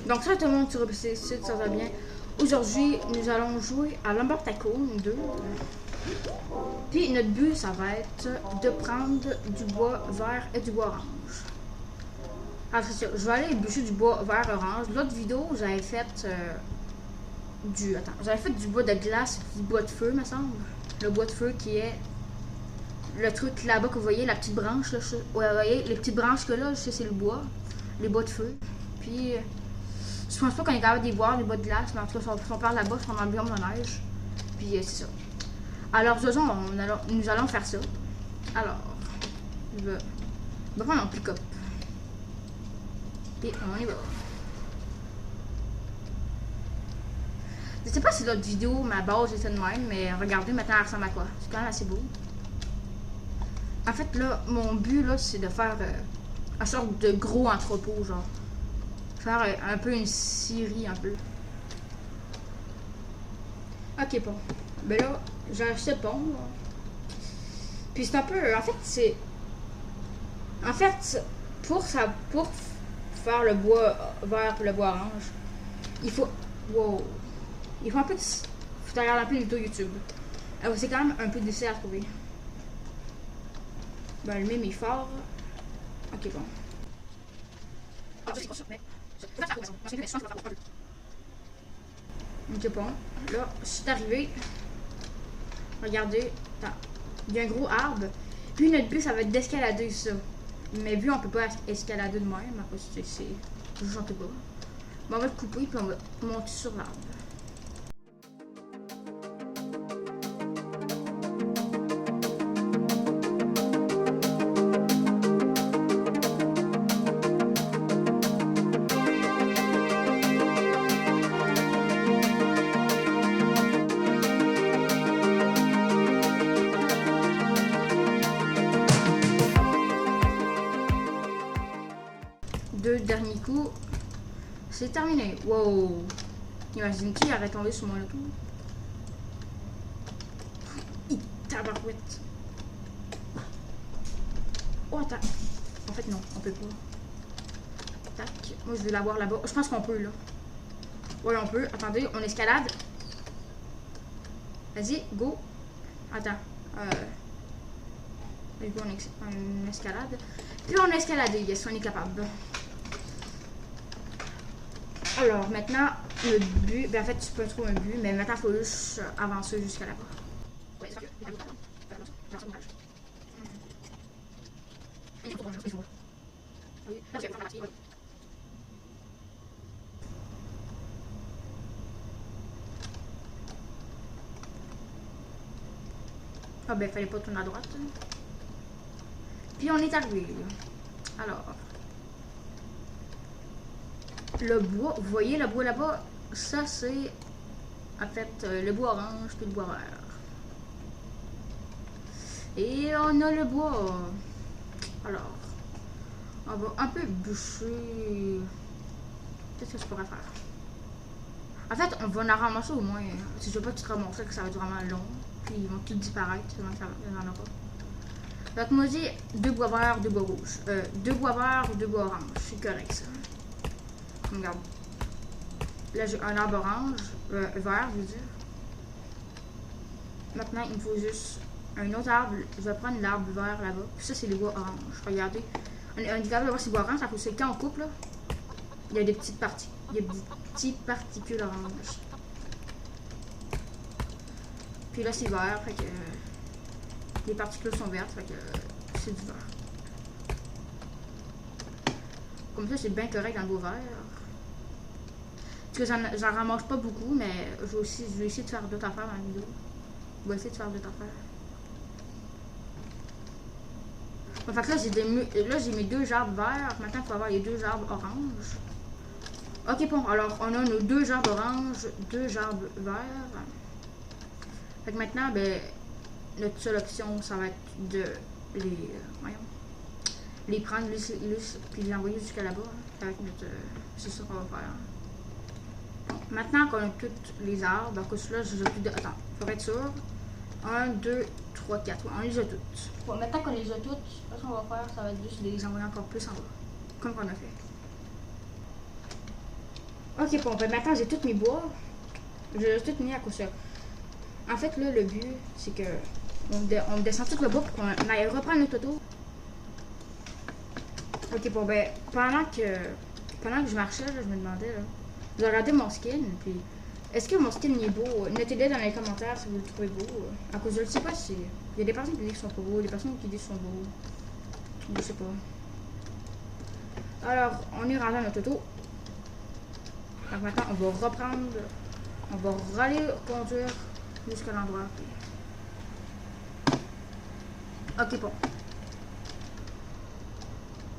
Donc ça, tout le monde sur PC, ça va bien. Aujourd'hui, nous allons jouer à Lumber Tycoon 2. Puis notre but, ça va être de prendre du bois vert et du bois orange. Alors c'est ça, je vais aller bûcher du bois vert orange. L'autre vidéo, j'avais fait j'avais fait du bois de glace et du bois de feu, me semble. Le bois de feu qui est le truc là-bas que vous voyez, la petite branche là. Ouais, vous voyez, les petites branches que là, je sais c'est le bois. Les bois de feu. Puis je pense pas qu'on est capable d'y voir les bois de glace, mais en tout cas, si on part là-bas, c'est dans le biome de neige. Puis c'est ça. Alors, de toute façon, nous allons faire ça. Alors, je vais prendre mon pick-up. Et on y va. Je sais pas si l'autre vidéo, ma base était de même, mais regardez maintenant, elle ressemble à quoi. C'est quand même assez beau. En fait, là, mon but, là, c'est de faire un sorte de gros entrepôt, genre. Faire un peu une scierie, un peu. Ok, bon. Ben là, j'ai acheté le pont. Puis c'est un peu. En fait, c'est. En fait, pour faire le bois vert et le bois orange, il faut. Wow. Il faut un peu de. Faut regarder un peu les vidéos YouTube. Alors, c'est quand même un peu difficile à trouver. Ben, le mime est fort. Ok, bon. Ah, je sais pas ça, mais. Ok, bon. Là, je suis arrivé. Regardez. Attends. Il y a un gros arbre. Puis notre but, ça va être d'escalader ça. Mais vu on peut pas escalader de même, c'est je sais pas. Bon, on va le couper puis on va monter sur l'arbre. Deux derniers coups, c'est terminé. Wow! Imagine-tu, il aurait tombé sur moi là tout. Tabarouette. Oh, attends. En fait, non, on peut pas. Tac. Moi, je vais l'avoir là-bas. Je pense qu'on peut, là. Ouais, on peut. Attendez, on escalade. Vas-y, go. Attends. Go, on escalade. Puis on a escaladé. Yes, on est capable. Alors, maintenant, le but, ben en fait, tu peux trouver un but, mais maintenant, il faut juste avancer jusqu'à là-bas. Ouais, c'est sûr. Ah ben, fallait pas tourner à droite. Puis on est arrivé. Alors, le bois, vous voyez le bois là-bas, ça c'est en fait le bois orange puis le bois vert. Et on a le bois. Alors, on va un peu bûcher. Qu'est-ce que je pourrais faire? En fait, on va en ramasser au moins. Si je veux pas que tu te ramasses, que ça va être vraiment long. Puis ils vont tous disparaître, sinon il n'y en a pas. Donc moi j'ai deux bois verts, deux bois rouges. Deux bois verts, deux bois orange. C'est correct ça. Regarde. Là j'ai un arbre orange, vert je veux dire. Maintenant il me faut juste un autre arbre. Je vais prendre l'arbre vert là-bas. Puis ça c'est le bois orange. Regardez. On est capable de voir ces bois orange, ça faut c'est quand on coupe là. Il y a des petites parties. Il y a des petites particules oranges. Puis là c'est vert, fait que les particules sont vertes, fait que c'est du vert. Comme ça c'est bien correct dans le beau vert. Parce que j'en ramasse pas beaucoup, mais je vais essayer de faire d'autres affaires dans la vidéo. Je vais essayer de faire d'autres affaires. Bon, fait que là j'ai mes deux arbres verts. Maintenant il faut avoir les deux arbres oranges. Ok bon, alors on a nos deux arbres oranges, deux arbres verts. Fait que maintenant, ben, notre seule option, ça va être de les prendre, puis les envoyer jusqu'à là-bas. Hein. C'est ça qu'on va faire. Bon, maintenant qu'on a tous les arbres, donc là, je plus de. Attends, faut être sûr. 1, 2, 3, 4. Ouais, on les a toutes. Bon, maintenant qu'on les a toutes, ce qu'on va faire, ça va être juste de les envoyer encore plus en bas. Comme qu'on a fait. Ok, bon, ben maintenant j'ai tous mes bois. J'ai tout mis à cause de ça. En fait, là, le but, c'est que on descend tout le bois pour qu'on aille reprendre notre auto. Ok, bon, ben, pendant que je marchais, là, je me demandais, là, je regardais mon skin, puis est-ce que mon skin est beau? Notez-le dans les commentaires si vous le trouvez beau. À cause, je ne sais pas si. Il y a des personnes qui disent qu'ils sont pas beaux, des personnes qui disent qu'ils sont beaux. Je sais pas. Alors, on est rendu à notre auto. Donc maintenant, on va reprendre. On va aller conduire jusqu'à l'endroit. Ok, bon.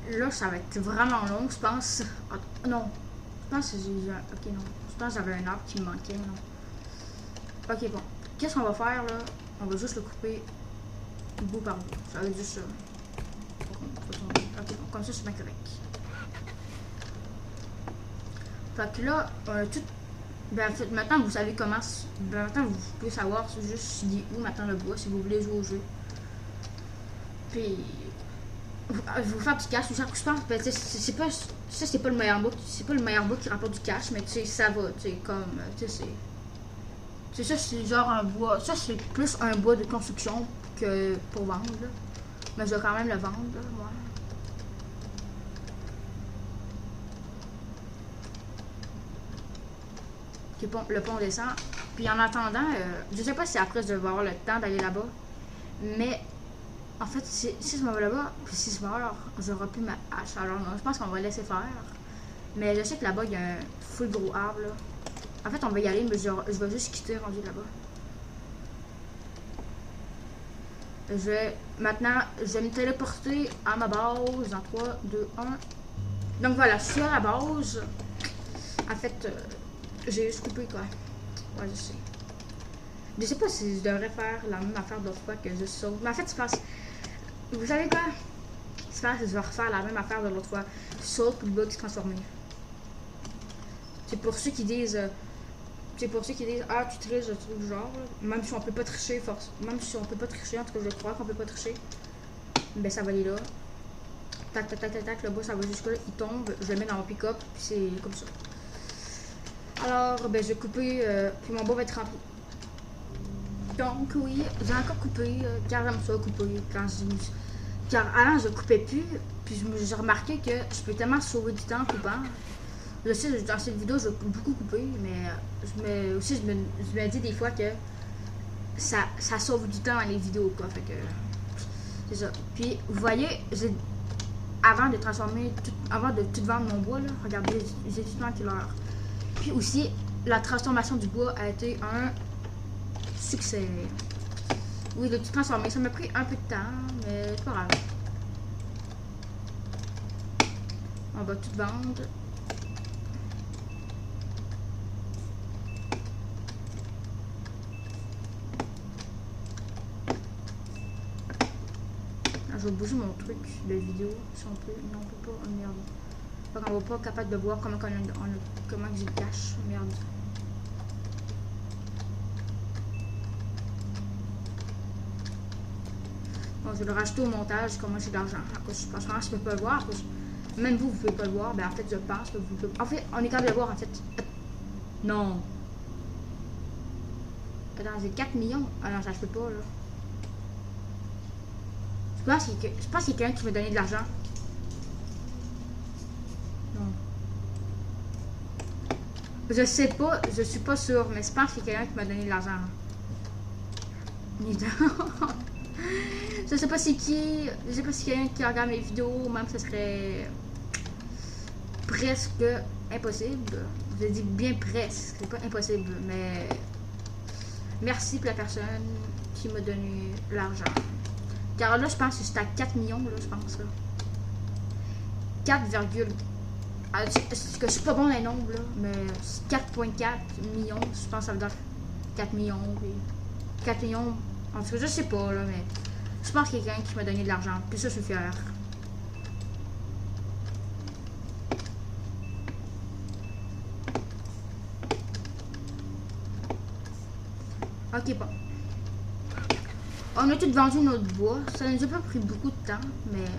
Là, ça va être vraiment long, je pense. Oh, non. Je pense que j'ai. Ok, non. Je pense que j'avais un arbre qui me manquait, non. Ok, bon. Qu'est-ce qu'on va faire, là? On va juste le couper bout par bout. Ça va être juste ça. Ok, bon. Comme ça, c'est bien correct. Fait que là, tout. Ben, en fait, maintenant, vous savez comment. Ben, maintenant, vous pouvez savoir juste il est où maintenant le bois si vous voulez jouer au jeu. Puis. Je vous faire du cash, je pense ben, c'est pas ça, c'est pas le meilleur bout, c'est pas le meilleur bout qui rapporte du cash, mais tu sais ça va, tu sais comme tu sais c'est ça, c'est genre un bois, ça c'est plus un bois de construction que pour vendre là. Mais je vais quand même le vendre là, moi. Okay, bon, le pont descend, puis en attendant, je sais pas si après je vais avoir le temps d'aller là-bas, mais en fait, si je m'en vais là-bas, puis si je meurs, j'aurai plus ma hache. Alors non, je pense qu'on va laisser faire. Mais je sais que là-bas, il y a un full gros arbre. Là. En fait, on va y aller, mais je vais juste quitter rendu là-bas. Maintenant, je vais me téléporter à ma base dans 3, 2, 1. Donc voilà, je suis à la base. En fait, j'ai juste coupé quoi. Ouais, je sais. Je sais pas si je devrais faire la même affaire d'autres fois que je saute. Mais en fait, je pense. Vous savez quoi? J'espère que je vais refaire la même affaire de l'autre fois. Saute pour le bug se transformer. C'est pour ceux qui disent. C'est pour ceux qui disent ah tu triches de tout le genre. Même si on peut pas tricher, même si on peut pas tricher, en tout cas je crois qu'on peut pas tricher. Ben ça va aller là. Tac tac tac tac tac, le boss ça va jusque là, il tombe, je le mets dans mon pick-up, puis c'est comme ça. Alors ben je vais couper, puis mon bois va être rempli. Donc oui, j'ai encore coupé, car j'aime ça couper car avant je coupais plus, puis j'ai remarqué que je peux tellement sauver du temps en coupant. Je sais, dans cette vidéo, je vais beaucoup couper, mais je me dis des fois que ça sauve du temps dans les vidéos, quoi. Fait que c'est ça. Puis vous voyez, avant de transformer, avant de tout vendre mon bois, là, regardez, j'ai tout manqué l'heure. Puis aussi, la transformation du bois a été un succès. Oui, de tout transformer, ça m'a pris un peu de temps, mais c'est pas grave. On va tout vendre. Je vais bouger mon truc de vidéo si on peut. Non, on peut pas. Oh, merde. Fait qu'on va pas capable de voir comment je le cache. Merde. Bon, je vais le rajouter au montage comment j'ai de l'argent. Franchement, je peux pas le voir. Même vous, vous pouvez pas le voir. Ben, en fait, je pense que vous pouvez. En fait, on est capable de le voir, en fait. Non. Attends, j'ai 4 millions. Ah non, ça je peux pas, là. Je pense qu'il y a quelqu'un qui m'a donné de l'argent. Non. Je sais pas, je suis pas sûre, mais je pense qu'il y a quelqu'un qui m'a donné de l'argent. Je sais pas c'est qui, je sais pas si quelqu'un qui regarde mes vidéos, même ce serait presque impossible. Je dis bien presque, c'est pas impossible, mais merci pour la personne qui m'a donné l'argent. Car là, je pense que c'est à 4 millions, là, je pense. 4, je suis pas bon dans les nombres, là, mais 4,4 millions, je pense que ça veut dire 4 millions. Puis 4 millions, en tout cas, je sais pas, là, mais je pense qu'il y a quelqu'un qui m'a donné de l'argent. Puis ça, je suis fière. Ok, bon. On a tout vendu notre bois. Ça nous a pas pris beaucoup de temps, mais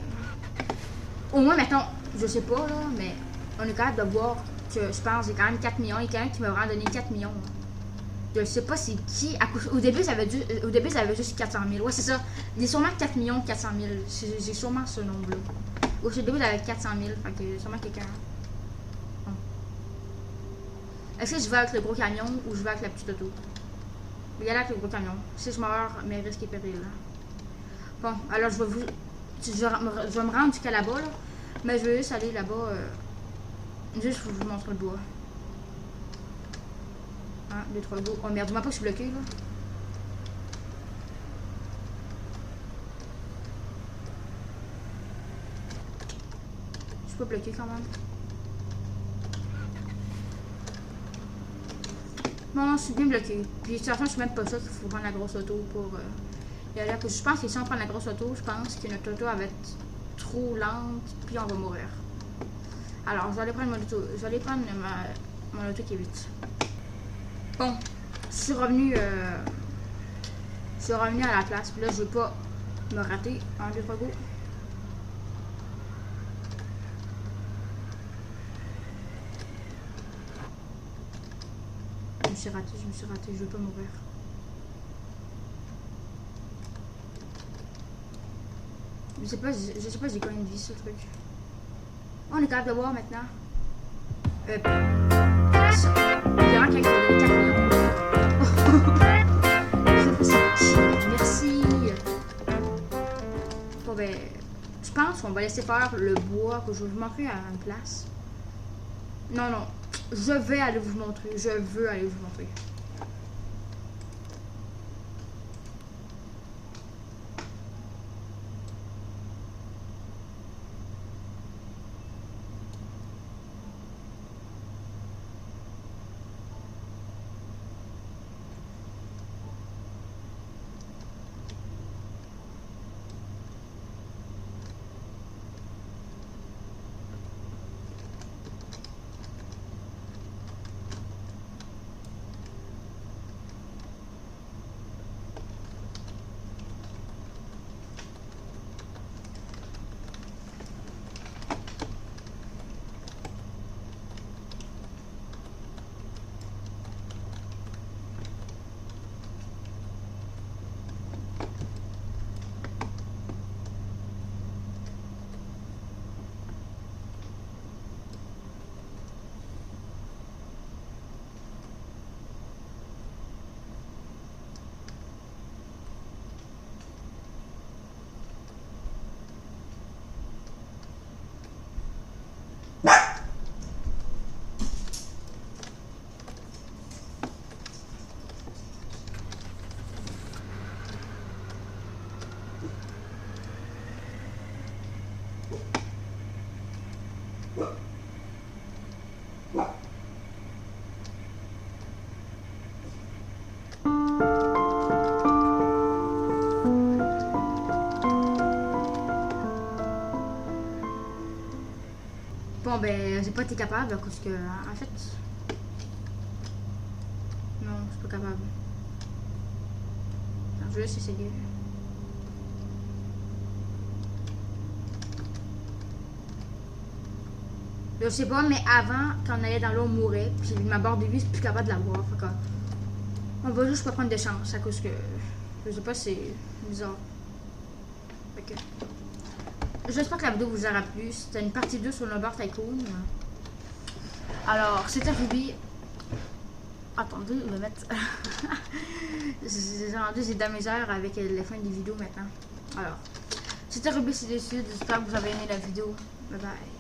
au moins maintenant, je sais pas là, mais on est capable de voir que je pense, j'ai quand même 4 millions. Il y a quelqu'un qui m'a vraiment donné 4 millions. Je sais pas c'est qui. Au début, ça avait juste 400 000. Ouais, c'est ça. Il y a sûrement 4 millions 400 000. J'ai sûrement ce nombre-là. Au début, j'avais 400 000. Fait que sûrement quelqu'un. Bon. Est-ce que je vais avec le gros camion ou je vais avec la petite auto? Il y a là avec le gros camion. Si je meurs, mes risques et périls. Bon, alors je vais me rendre jusqu'à là-bas. Là. Mais je vais juste aller là-bas. Juste pour vous montrer le bois. 1, 2, 3, go. Oh merde, dis-moi pas que je suis bloqué là. Je suis pas bloqué quand même. Non, je suis bien bloqué. Puis de toute façon, je suis même pas sûr qu'il faut prendre la grosse auto pour y aller. Je pense que si on prend la grosse auto, je pense que notre auto va être trop lente, puis on va mourir. Alors, je vais aller prendre mon auto. Je vais aller prendre mon auto qui est vite. Bon, je suis revenu à la place. Puis là, je veux pas me rater. 1, 2, 3, go. Je me suis raté, je veux pas mourir. Je sais pas j'ai combien de vie ce truc. On est capable de voir maintenant. Il y a quelqu'un qui a donné 4 millions. Merci. Bon ben, je pense qu'on va laisser faire le bois que je vais vous montrer à une place. Non, non. Je vais aller vous montrer. Je veux aller vous montrer. Bon ben, j'ai pas été capable parce que, en fait... Non, je suis pas capable. Alors, je vais juste essayer. Je sais pas, mais avant, quand on allait dans l'eau, on mourait. Puis ma barre de vie, je suis plus capable de la voir. Fait que, on va juste pas prendre de chance à cause que... Je sais pas, c'est bizarre. Fait que... J'espère que la vidéo vous aura plu. C'était une partie 2 sur le Lumber Tycoon. Alors, c'était Ruby. Attendez, je vais mettre... J'ai rendu dans mes heures avec les fins des vidéos maintenant. Alors, c'était Ruby, c'est décidé. J'espère que vous avez aimé la vidéo. Bye bye.